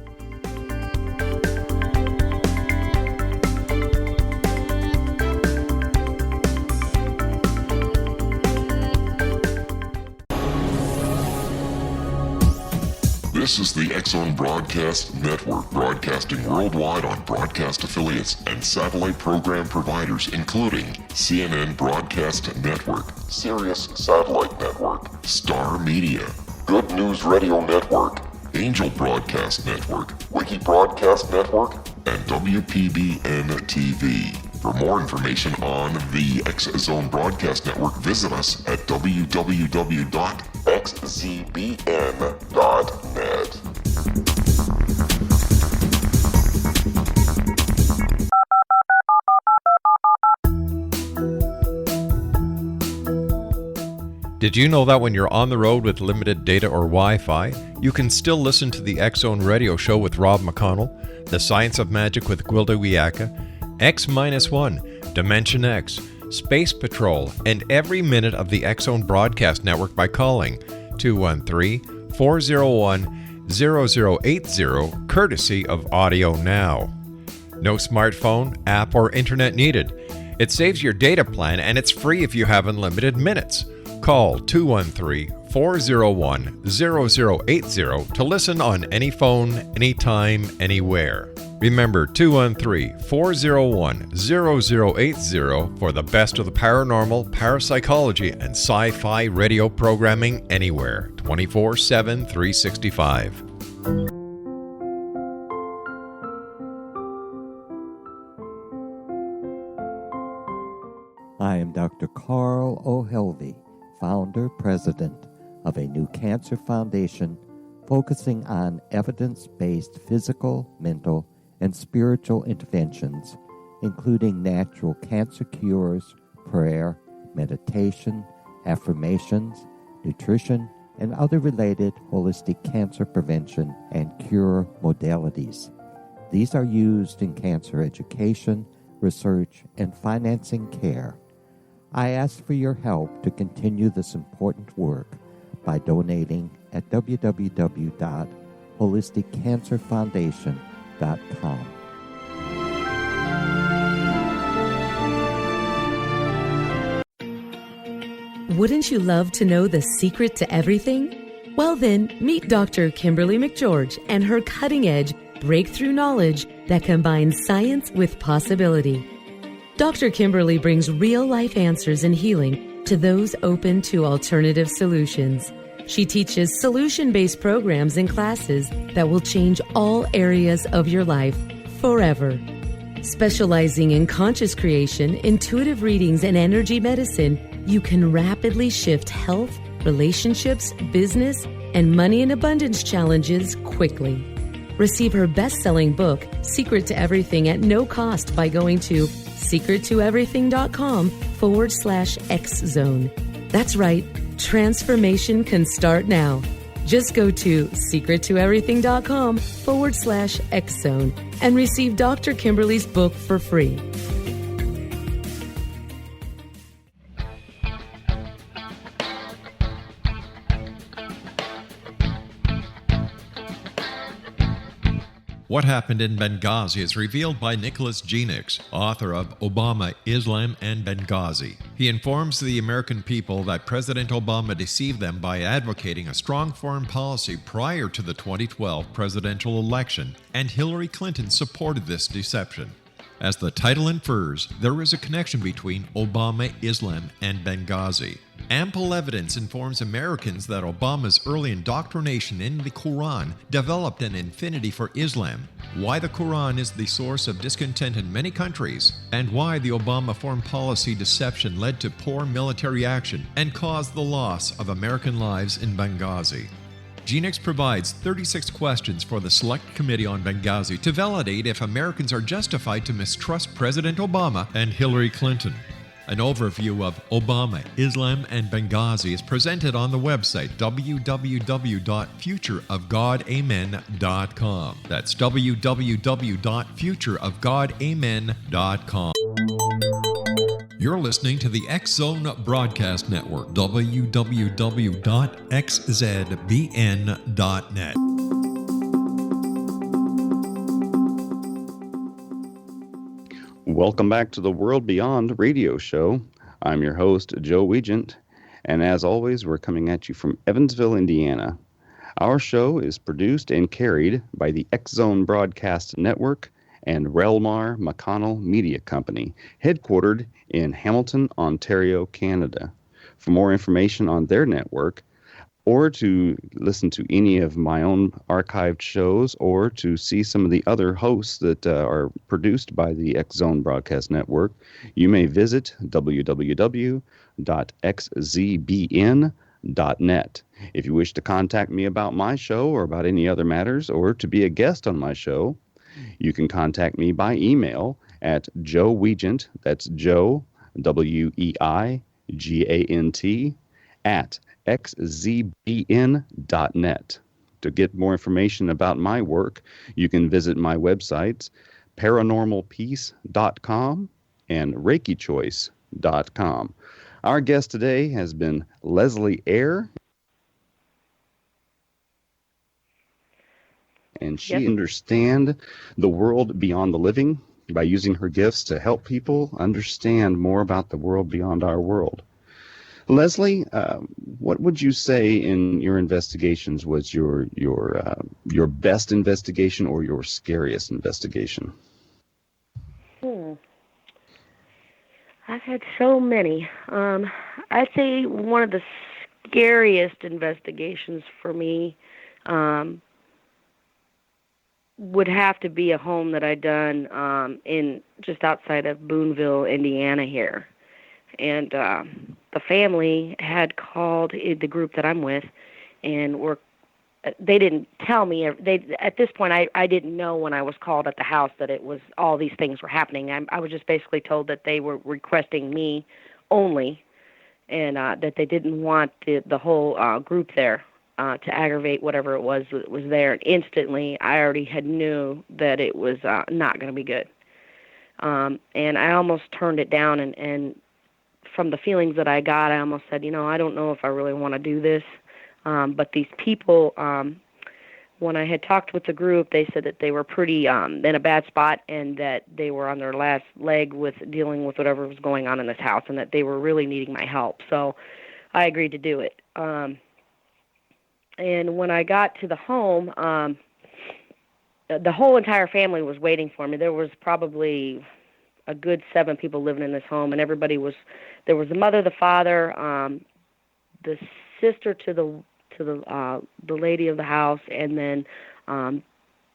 This is the X-Zone Broadcast Network, broadcasting worldwide on broadcast affiliates and satellite program providers, including CNN Broadcast Network, Sirius Satellite Network, Star Media, Good News Radio Network, Angel Broadcast Network, Wiki Broadcast Network, and WPBN TV. For more information on the X-Zone Broadcast Network, visit us at www.xzbn.net. Did you know that when you're on the road with limited data or Wi-Fi, you can still listen to the X-Zone Radio Show with Rob McConnell, The Science of Magic with Gwilda Wiyaka, X-1, Dimension X, Space Patrol, and every minute of the X-Zone Broadcast Network by calling 213 323-401-0080, courtesy of Audio Now. No smartphone, app, or internet needed. It saves your data plan and it's free if you have unlimited minutes. Call 213-401-0080 to listen on any phone, anytime, anywhere. Remember 213-401-0080 for the best of the paranormal, parapsychology, and sci-fi radio programming anywhere, 24/7, 365. I am Dr. Carl O'Helvey, founder, president of a new cancer foundation focusing on evidence-based physical, mental, and spiritual interventions, including natural cancer cures, prayer, meditation, affirmations, nutrition, and other related holistic cancer prevention and cure modalities. These are used in cancer education, research, and financing care. I ask for your help to continue this important work by donating at www.holisticcancerfoundation.com. Wouldn't you love to know the secret to everything? Well then, meet Dr. Kimberly McGeorge and her cutting-edge breakthrough knowledge that combines science with possibility. Dr. Kimberly brings real-life answers and healing to those open to alternative solutions. She teaches solution-based programs and classes that will change all areas of your life forever. Specializing in conscious creation, intuitive readings, and energy medicine, you can rapidly shift health, relationships, business, and money and abundance challenges quickly. Receive her best-selling book, Secret to Everything, at no cost by going to secrettoeverything.com/X-Zone. That's right. Transformation can start now. Just go to secrettoeverything.com/X-Zone and receive Dr. Kimberly's book for free. What Happened in Benghazi is revealed by Nicholas Genix, author of Obama, Islam, and Benghazi. He informs the American people that President Obama deceived them by advocating a strong foreign policy prior to the 2012 presidential election, and Hillary Clinton supported this deception. As the title infers, there is a connection between Obama, Islam, and Benghazi. Ample evidence informs Americans that Obama's early indoctrination in the Quran developed an affinity for Islam, why the Quran is the source of discontent in many countries, and why the Obama foreign policy deception led to poor military action and caused the loss of American lives in Benghazi. Genix provides 36 questions for the Select Committee on Benghazi to validate if Americans are justified to mistrust President Obama and Hillary Clinton. An overview of Obama, Islam, and Benghazi is presented on the website www.futureofgodamen.com. That's www.futureofgodamen.com. You're listening to the X-Zone Broadcast Network, www.xzbn.net. Welcome back to the World Beyond radio show. I'm your host, Joe Weigant, and as always, we're coming at you from Evansville, Indiana. Our show is produced and carried by the X-Zone Broadcast Network and REL-MAR McConnell Media Company, headquartered in Hamilton, Ontario, Canada. For more information on their network, or to listen to any of my own archived shows, or to see some of the other hosts that are produced by the X-Zone Broadcast Network, you may visit www.xzbn.net. If you wish to contact me about my show or about any other matters, or to be a guest on my show, you can contact me by email at Joe Weigant, that's Joe, Weigant, at xzbn.net. To get more information about my work, you can visit my websites, paranormalpeace.com and reikichoice.com. Our guest today has been Leslie Eyre. and she Yep. understand the world beyond the living by using her gifts to help people understand more about the world beyond our world. Leslie, what would you say in your investigations was your best investigation or your scariest investigation? Hmm. I've had so many. I'd say one of the scariest investigations for me um, would have to be a home that I'd done in just outside of Boonville, Indiana here. And the family had called the group that I'm with, and they didn't tell me. At this point, I didn't know when I was called at the house that it was all these things were happening. I was just basically told that they were requesting me only, and that they didn't want the whole group there to aggravate whatever it was that was there. And instantly, I already had knew that it was not going to be good. And I almost turned it down, and from the feelings that I got, I almost said, I don't know if I really want to do this. But these people, when I had talked with the group, they said that they were pretty in a bad spot and that they were on their last leg with dealing with whatever was going on in this house and that they were really needing my help. So I agreed to do it. And when I got to the home, the whole entire family was waiting for me. There was probably a good 7 people living in this home, and there was the mother, the father, the sister to the lady of the house, and then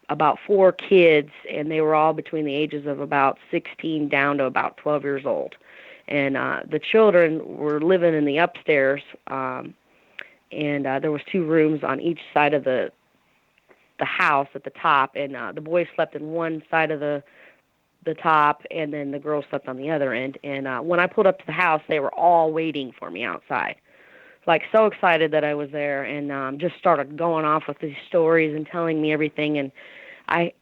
about 4 kids, and they were all between the ages of about 16 down to about 12 years old. And the children were living in the upstairs, and there was 2 rooms on each side of the house at the top, and the boys slept in one side of the top, and then the girls slept on the other end. And when I pulled up to the house, they were all waiting for me outside, like so excited that I was there, and just started going off with these stories and telling me everything. And I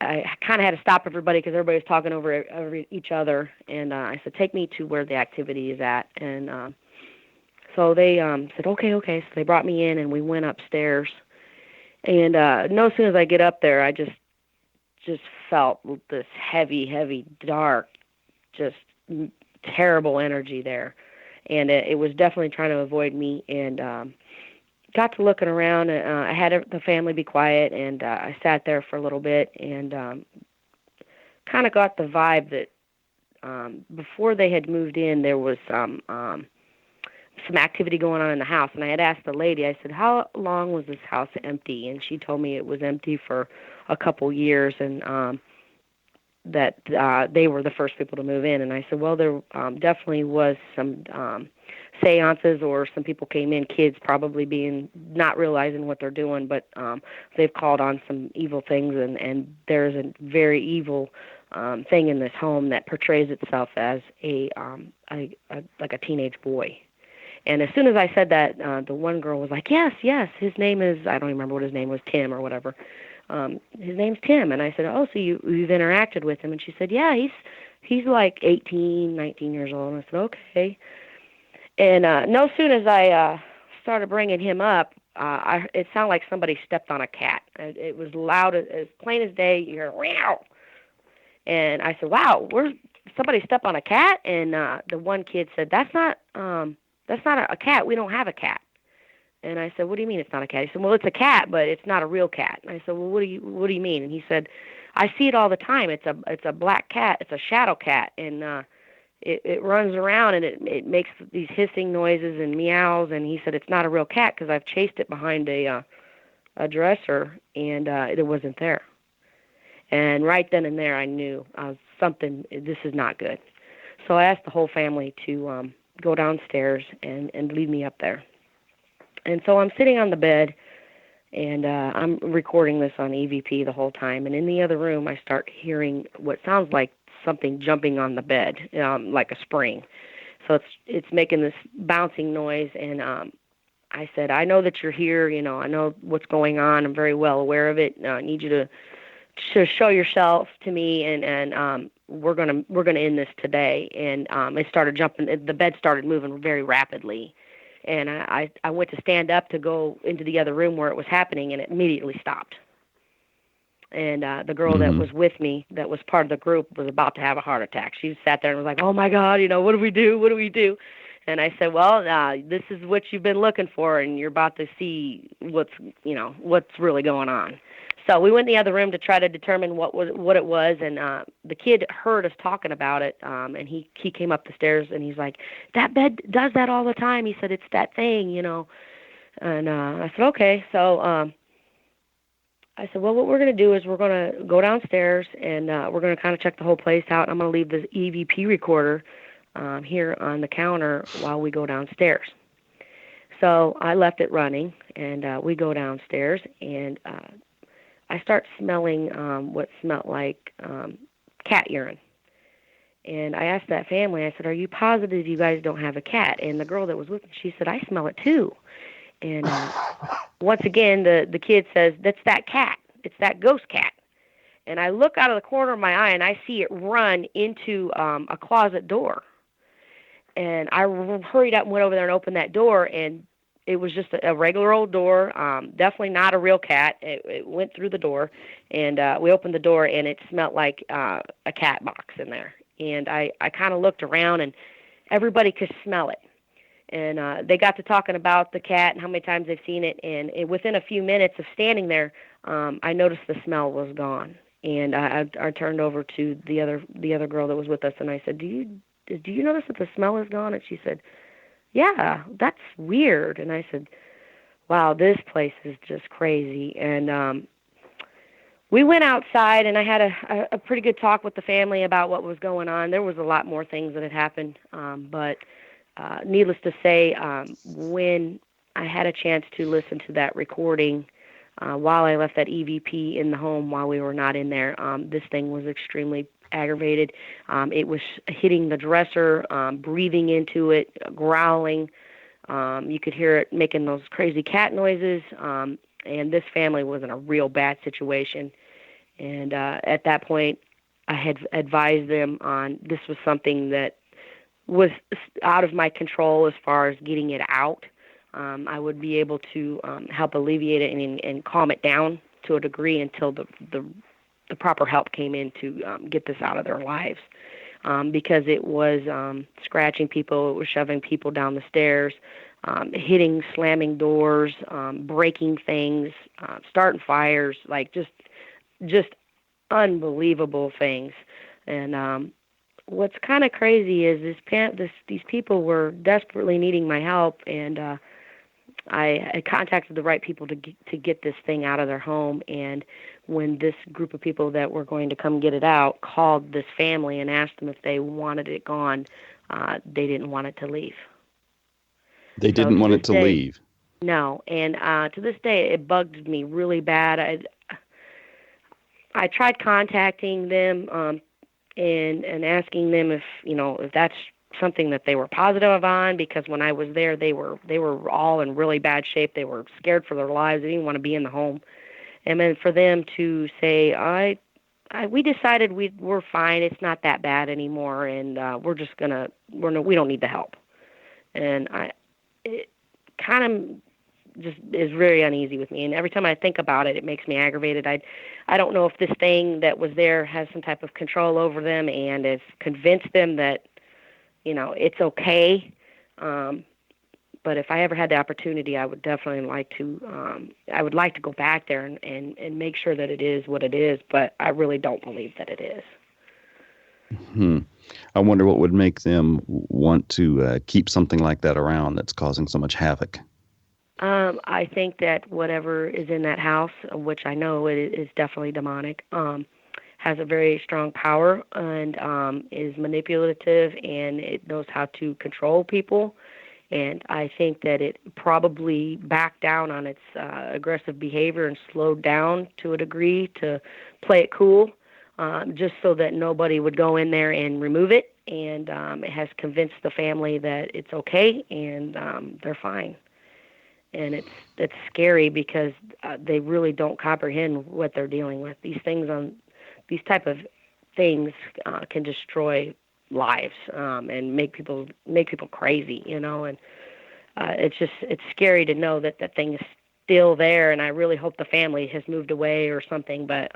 kind of had to stop everybody because everybody was talking over each other. And I said, take me to where the activity is at. And so they said, okay. So they brought me in, and we went upstairs. And no sooner as I get up there, I just felt this heavy, dark, just terrible energy there. And it was definitely trying to avoid me. And got to looking around. I had the family be quiet, and I sat there for a little bit and kind of got the vibe that before they had moved in, there was some activity going on in the house. And I had asked the lady, I said, how long was this house empty? And she told me it was empty for a couple years, and that they were the first people to move in. And I said, well, there definitely was some seances, or some people came in, kids probably not realizing what they're doing, but they've called on some evil things, and there's a very evil thing in this home that portrays itself as like a teenage boy. And as soon as I said that, the one girl was like, yes, his name is, I don't remember what his name was, Tim or whatever. His name's Tim. And I said, oh, so you've interacted with him? And she said, yeah, he's like 18, 19 years old. And I said, okay. And no soon as I started bringing him up, it sounded like somebody stepped on a cat. It was loud, as plain as day. You hear, meow. And I said, wow, somebody stepped on a cat? And the one kid said, that's not a cat. We don't have a cat. And I said, what do you mean it's not a cat? He said, well, it's a cat, but it's not a real cat. And I said, well, what do you mean? And he said, I see it all the time. It's a black cat. It's a shadow cat. And it runs around, and it makes these hissing noises and meows. And he said, it's not a real cat because I've chased it behind a dresser, and it wasn't there. And right then and there, I knew this is not good. So I asked the whole family to go downstairs and lead me up there. And so I'm sitting on the bed, and I'm recording this on EVP the whole time. And in the other room, I start hearing what sounds like something jumping on the bed, like a spring. So it's making this bouncing noise. And I said, I know that you're here. I know what's going on. I'm very well aware of it. I need you to show yourself to me, and we're gonna end this today. And it started jumping. The bed started moving very rapidly. And I went to stand up to go into the other room where it was happening, and it immediately stopped. And the girl that was with me, that was part of the group, was about to have a heart attack. She sat there and was like, "Oh my God, what do we do? What do we do?" And I said, "Well, this is what you've been looking for, and you're about to see what's really going on." So we went in the other room to try to determine what it was, and the kid heard us talking about it, and he came up the stairs and he's like, "That bed does that all the time." He said, "It's that thing, And I said, "Okay." So I said, "Well, what we're going to do is we're going to go downstairs and we're going to kind of check the whole place out. I'm going to leave the EVP recorder here on the counter while we go downstairs." So I left it running, and we go downstairs, and I start smelling what smelled like cat urine. And I asked that family, I said, "Are you positive you guys don't have a cat?" And the girl that was with me, she said, "I smell it too." And once again, the kid says, "That's that cat. It's that ghost cat." And I look out of the corner of my eye, and I see it run into a closet door. And I hurried up and went over there and opened that door, and it was just a regular old door, definitely not a real cat. It went through the door, and we opened the door, and it smelled like a cat box in there. And I kind of looked around, and everybody could smell it. And they got to talking about the cat and how many times they've seen it. And within a few minutes of standing there, I noticed the smell was gone. And I turned over to the other girl that was with us, and I said, "Do you notice that the smell is gone?" And she said, "Yeah, that's weird." And I said, "Wow, this place is just crazy." And we went outside, and I had a pretty good talk with the family about what was going on. There was a lot more things that had happened, but needless to say, when I had a chance to listen to that recording while I left that EVP in the home while we were not in there, this thing was extremely aggravated. It was hitting the dresser, breathing into it, growling. You could hear it making those crazy cat noises. And this family was in a real bad situation. And at that point, I had advised them on this was something that was out of my control as far as getting it out. I would be able to help alleviate it and calm it down to a degree until the proper help came in to get this out of their lives. Because it was scratching people, it was shoving people down the stairs, hitting, slamming doors, breaking things, starting fires, like just unbelievable things. And what's kind of crazy is these people were desperately needing my help, and I contacted the right people to get this thing out of their home. And when this group of people that were going to come get it out called this family and asked them if they wanted it gone, they didn't want it to leave. They didn't want it to leave? No. And to this day, it bugged me really bad. I tried contacting them and asking them if that's something that they were positive on, because when I was there, they were all in really bad shape. They were scared for their lives. They didn't want to be in the home. And then for them to say, we decided we're fine. It's not that bad anymore, and we're just we don't need the help. And it kind of just is very uneasy with me. And every time I think about it, it makes me aggravated. I don't know if this thing that was there has some type of control over them and has convinced them that it's okay. But if I ever had the opportunity, I would definitely like to. I would like to go back there and make sure that it is what it is. But I really don't believe that it is. I wonder what would make them want to keep something like that around that's causing so much havoc. I think that whatever is in that house, which I know it is definitely demonic, has a very strong power and is manipulative, and it knows how to control people. And I think that it probably backed down on its aggressive behavior and slowed down to a degree to play it cool, just so that nobody would go in there and remove it. And it has convinced the family that it's okay and they're fine. And it's scary because they really don't comprehend what they're dealing with. These type of things can destroy lives and make people crazy, and it's scary to know that thing is still there, and I really hope the family has moved away or something, but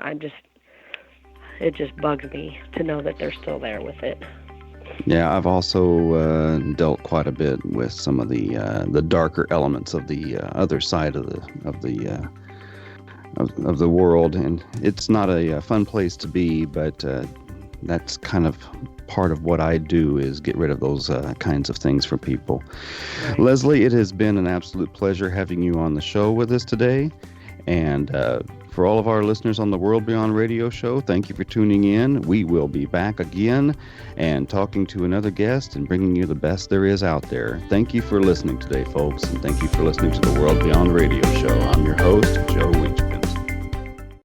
it just bugs me to know that they're still there with it. Yeah, I've also dealt quite a bit with some of the darker elements of the other side of the world, and it's not a fun place to be. But that's kind of part of what I do, is get rid of those kinds of things for people. Right. Leslie, it has been an absolute pleasure having you on the show with us today, and for all of our listeners on the World Beyond Radio Show, thank you for tuning in. We will be back again and talking to another guest and bringing you the best there is out there. Thank you for listening today, folks, and thank you for listening to the World Beyond Radio Show. I'm your host, Joe